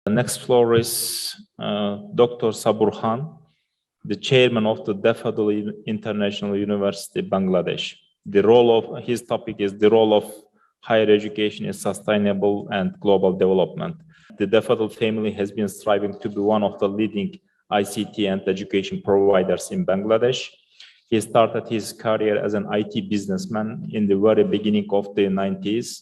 The next floor is Dr. Sabur Khan, the chairman of the Daffodil International University, Bangladesh. The role of his topic is the role of higher education in sustainable and global development. The Daffodil family has been striving to be one of the leading ICT and education providers in Bangladesh. He started his career as an IT businessman in the very beginning of the 90s.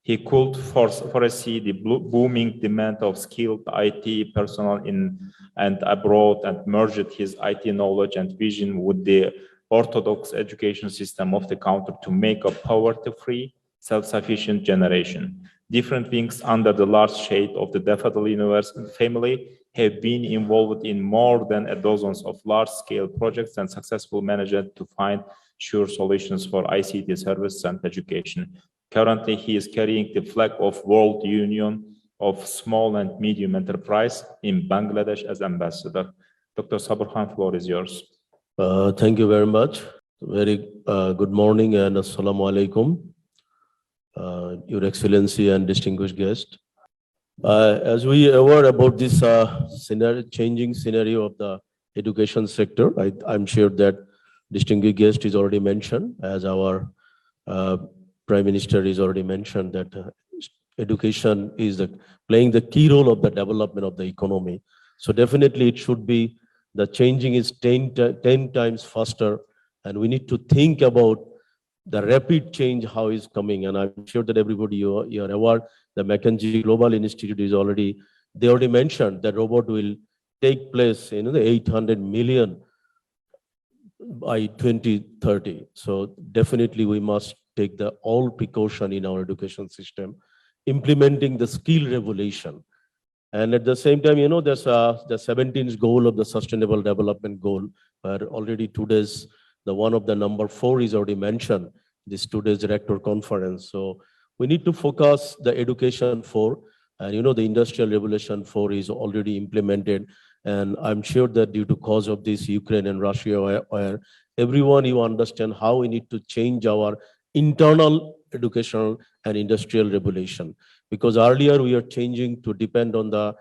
He could foresee the booming demand of skilled IT personnel in and abroad and merged his IT knowledge and vision with the orthodox education system of the country to make a poverty-free, self-sufficient generation. Different wings under the large shade of the Daffodil University family have been involved in more than a dozen of large-scale projects and successfully managed to find sure solutions for ICT services and education. Currently, he is carrying the flag of World Union of Small and Medium Enterprise in Bangladesh as ambassador. Dr. Sabur Khan, floor is yours. Thank you very much. Very good morning and assalamu alaikum, Your Excellency and distinguished guest. As we are aware about this changing scenario of the education sector, I'm sure that distinguished guest is already mentioned, as our Prime Minister is already mentioned, that education is playing the key role of the development of the economy. So definitely it should be, the changing is 10 times faster, and we need to think about the rapid change, how is coming. And I'm sure that everybody, you are aware, the McKinsey Global Institute is already, they already mentioned that robot will take place in the 800 million by 2030. So definitely we must take all precaution in our education system, implementing the skill revolution. And at the same time, there's the 17th goal of the Sustainable Development Goal, where already today's, one of the number 4 is already mentioned, this today's Rector conference. So we need to focus the education 4, and the Industrial Revolution 4 is already implemented. And I'm sure that due to cause of this Ukraine and Russia, where everyone, you understand how we need to change our internal educational and industrial revolution, because earlier we are changing to depend on the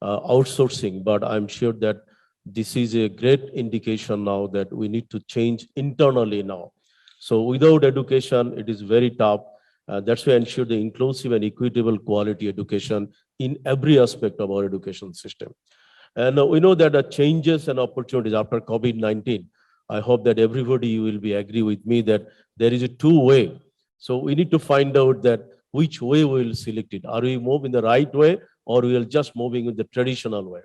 outsourcing, but I'm sure that this is a great indication now that we need to change internally now. So without education, it is very tough. That's why I ensure the inclusive and equitable quality education in every aspect of our education system. And we know that the changes and opportunities after COVID-19, I hope that everybody will be agree with me that there is a two-way. So we need to find out that which way we will select it. Are we moving the right way, or we are just moving in the traditional way?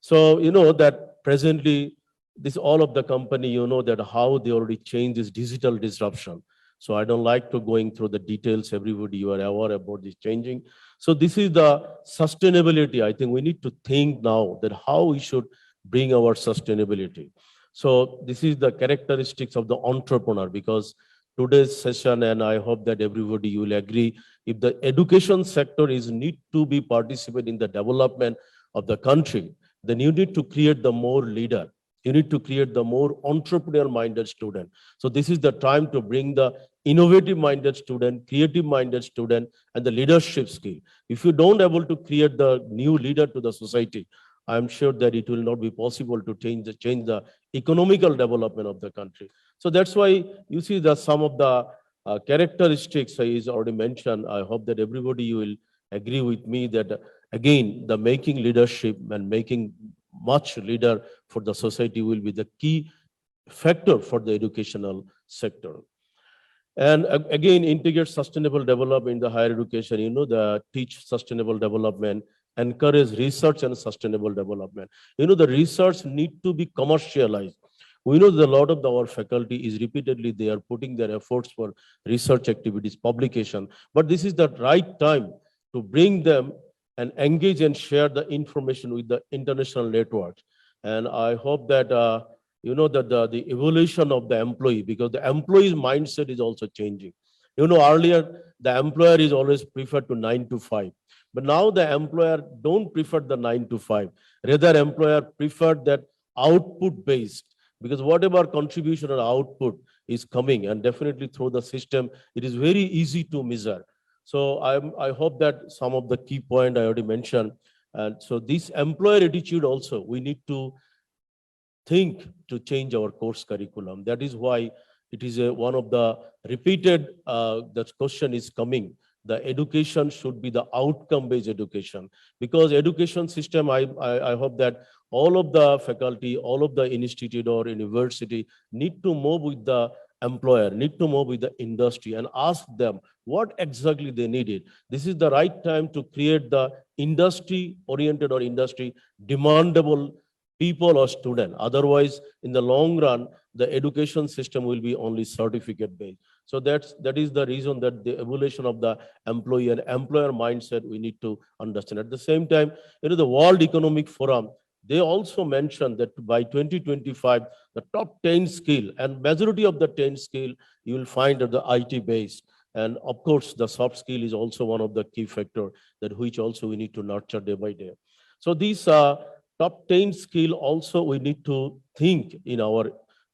So that presently, this all of the company, that how they already changed this digital disruption. So I don't like to going through the details. Everybody, you are aware about this changing. So this is the sustainability. I think we need to think now that how we should bring our sustainability. So this is the characteristics of the entrepreneur, because today's session, and I hope that everybody will agree, if the education sector is need to be participate in the development of the country, then you need to create the more leader. You need to create the more entrepreneur-minded student. So this is the time to bring the innovative-minded student, creative-minded student, and the leadership skill. If you don't able to create the new leader to the society, I'm sure that it will not be possible to change the economical development of the country. So that's why you see that some of the characteristics is already mentioned. I hope that everybody will agree with me that, again, the making leadership and making much leader for the society will be the key factor for the educational sector. And again, integrate sustainable development in the higher education, the teach sustainable development, encourage research and sustainable development. The research need to be commercialized. We know that a lot of our faculty is repeatedly, they are putting their efforts for research activities, publication, but this is the right time to bring them and engage and share the information with the international networks. And I hope that, that the evolution of the employee, because the employee's mindset is also changing. Earlier, the employer is always preferred to 9 to 5. But now the employer don't prefer the 9 to 5. Rather, employer prefer that output based, because whatever contribution or output is coming, and definitely through the system, it is very easy to measure. So I hope that some of the key point I already mentioned, And so this employer attitude also, we need to think to change our course curriculum. That is why it is one of the repeated, the question is coming. The education should be the outcome-based education, because education system, I hope that all of the faculty, all of the institute or university need to move with the employer, need to move with the industry and ask them what exactly they needed. This is the right time to create the industry-oriented or industry demandable people or student. Otherwise, in the long run, the education system will be only certificate-based. So that is the reason that the evolution of the employee and employer mindset we need to understand. At the same time, the World Economic Forum, they also mentioned that by 2025, the top 10 skill and majority of the 10 skill you will find at the IT base. And of course, the soft skill is also one of the key factor that which also we need to nurture day by day. So these top 10 skill also we need to think in our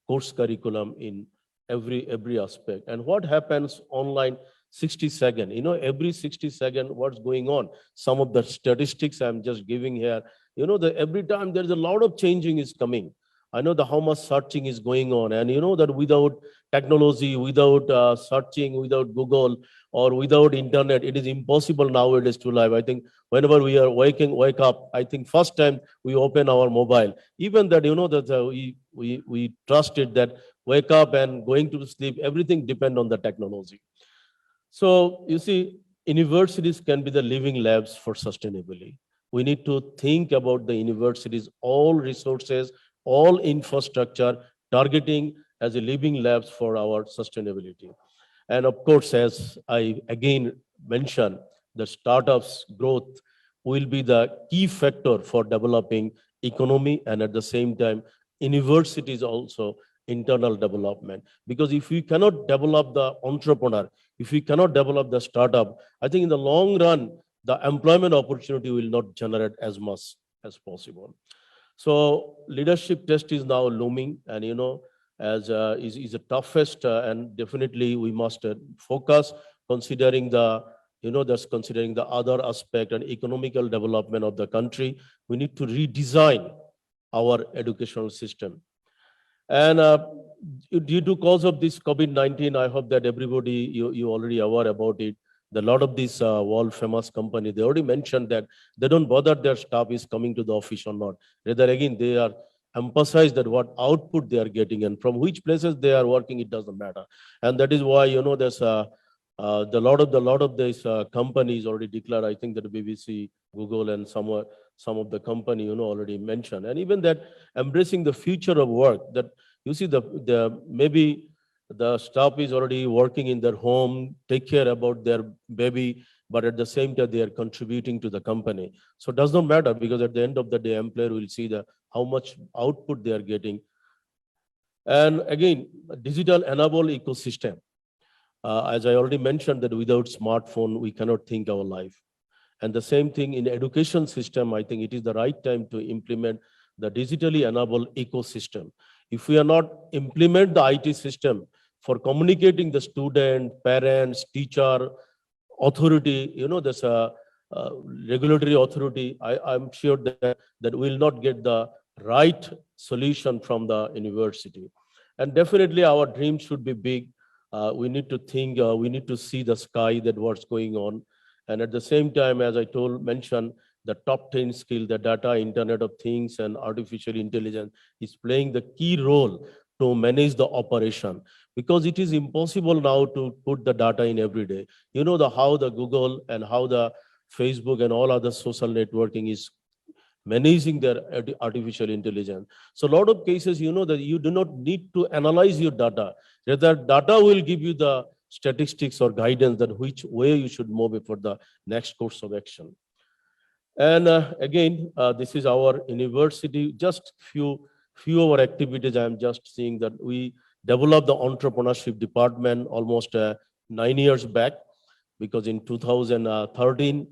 course curriculum in every aspect. And what happens online 60 seconds, every 60 seconds, what's going on? Some of the statistics I'm just giving here, that every time there's a lot of changing is coming. I know how much searching is going on, and that without technology, without searching, without Google or without internet, it is impossible nowadays to live. I think whenever we are wake up, I think first time we open our mobile, even that, that we trusted that wake up and going to sleep, everything depend on the technology. So you see, universities can be the living labs for sustainability. We need to think about the universities, all resources, all infrastructure, targeting as a living labs for our sustainability. And of course, as I again mentioned, the startups growth will be the key factor for developing economy, and at the same time, universities also internal development. Because if we cannot develop the entrepreneur, if we cannot develop the startup, I think in the long run, the employment opportunity will not generate as much as possible. So leadership test is now looming, and as is the toughest, and definitely we must focus considering the that's considering the other aspect and economical development of the country. We need to redesign our educational system. And due to cause of this COVID-19, I hope that everybody, you already aware about it. A lot of these world famous company, they already mentioned that they don't bother their staff is coming to the office or not. Rather, again, they are emphasize that what output they are getting and from which places they are working, it doesn't matter. And that is why, there's the lot of these companies already declared. I think that BBC, Google, and some of the company, already mentioned. And even that embracing the future of work, that you see the maybe the staff is already working in their home, take care about their baby, but at the same time, they are contributing to the company. So it does not matter, because at the end of the day, employer will see how much output they are getting. And again, digital enable ecosystem. As I already mentioned, that without smartphone, we cannot think our life. And the same thing in education system, I think it is the right time to implement the digitally enabled ecosystem. If we are not implement the IT system for communicating the student, parents, teacher, authority, there's a regulatory authority, I'm sure that will not get the right solution from the university. And definitely our dream should be big. We need to think, we need to see the sky, that what's going on. And at the same time, as I mentioned, the top 10 skill, the data, Internet of Things, and artificial intelligence is playing the key role to manage the operation, because it is impossible now to put the data in every day. How the Google and how the Facebook and all other social networking is managing their artificial intelligence. So a lot of cases, that you do not need to analyze your data. Rather, data will give you the statistics or guidance that which way you should move it for the next course of action. And again, this is our university, just few of our activities. I'm just seeing that we developed the Entrepreneurship Department almost 9 years back, because in 2013,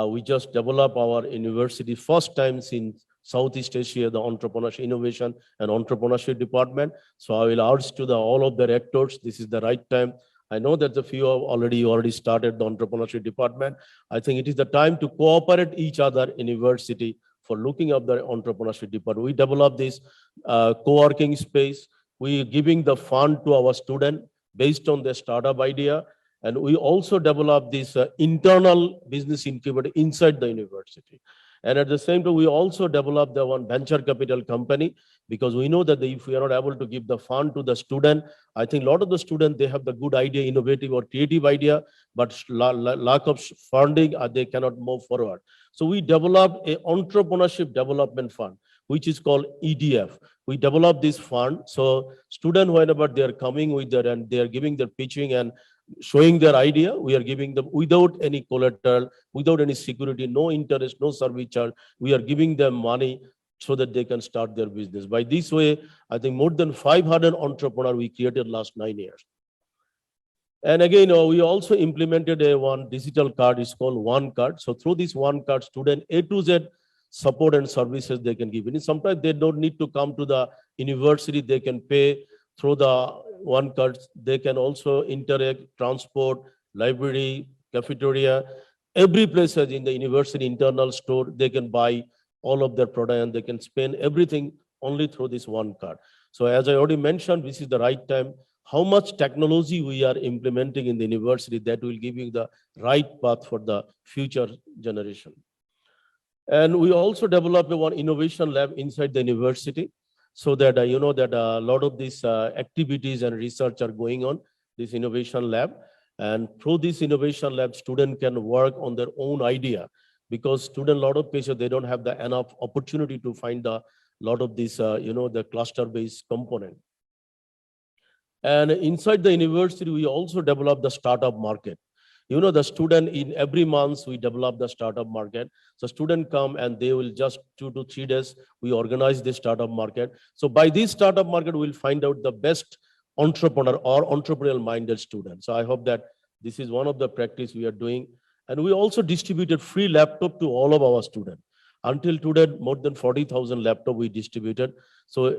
we just developed our university first time in Southeast Asia, the Entrepreneurship Innovation and Entrepreneurship Department. So I will urge to all of the rectors, this is the right time. I know that the few have already started the Entrepreneurship Department. I think it is the time to cooperate each other in university for looking up the Entrepreneurship Department. We develop this co-working space. We giving the fund to our student based on their startup idea. And we also develop this internal business incubator inside the university. And at the same time, we also develop the one venture capital company, because we know that if we are not able to give the fund to the student, I think a lot of the students, they have the good idea, innovative or creative idea, but lack of funding, they cannot move forward. So we developed an entrepreneurship development fund, which is called EDF. We developed this fund. So students, whenever they are coming with their, and they are giving their pitching and showing their idea, we are giving them without any collateral, without any security, no interest, no service charge. We are giving them money so that they can start their business. By this way, I think more than 500 entrepreneurs we created last 9 years. And again, we also implemented one digital card. It's called One Card. So through this One Card, student A to Z support and services they can give. And sometimes they don't need to come to the university. They can pay through the One Card. They can also interact, transport, library, cafeteria, every place in the university internal store. They can buy all of their product and they can spend everything only through this One Card. So as I already mentioned, this is the right time. How much technology we are implementing in the university, that will give you the right path for the future generation. And we also developed one innovation lab inside the university, so that you know that a lot of these activities and research are going on, this innovation lab. And through this innovation lab, students can work on their own idea, because student, a lot of cases, they don't have the enough opportunity to find a lot of this, the cluster-based component. And inside the university, we also develop the startup market. The student, in every month, we develop the startup market. So students come and they will just 2 to 3 days, we organize the startup market. So by this startup market, we'll find out the best entrepreneur or entrepreneurial minded students. So I hope that this is one of the practice we are doing. And we also distributed free laptop to all of our students. Until today, more than 40,000 laptop we distributed. So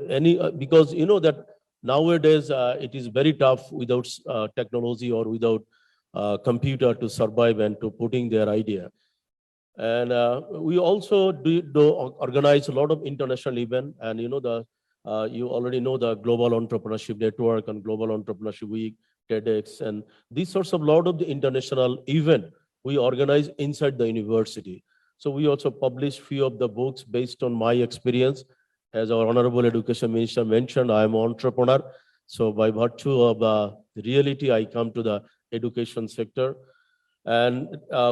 because that nowadays it is very tough without technology or without computer to survive and to putting their idea. And we also do organize a lot of international events. And you already know the Global Entrepreneurship Network and Global Entrepreneurship Week, TEDx, and these sorts of lot of the international event we organize inside the university. So we also publish few of the books based on my experience. As our Honorable Education Minister mentioned, I am an entrepreneur. So by virtue of reality, I come to the education sector. And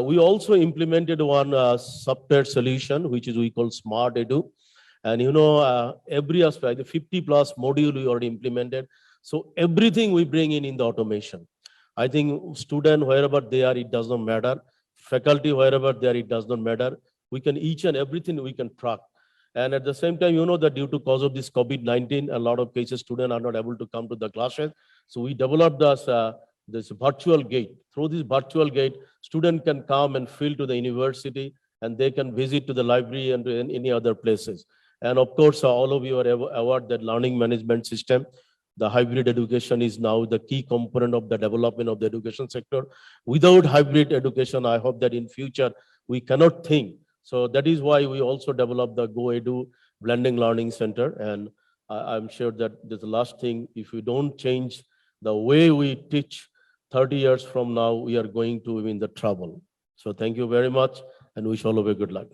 we also implemented one software solution, which is we call SmartEDU. And every aspect, the 50+ module we already implemented. So everything we bring in the automation. I think student, wherever they are, it does not matter. Faculty, wherever they are, it does not matter. We can each and everything we can track. And at the same time, that due to cause of this COVID-19, a lot of cases students are not able to come to the classes. So we developed this virtual gate. Through this virtual gate, students can come and fill to the university, and they can visit to the library and to any other places. And of course, all of you are aware that learning management system, the hybrid education is now the key component of the development of the education sector. Without hybrid education, I hope that in future, we cannot think. So that is why we also developed the GoEdu Blending Learning Center. And I'm sure that there's the last thing, if we don't change the way we teach 30 years from now, we are going to be in the trouble. So thank you very much, and wish all of you good luck.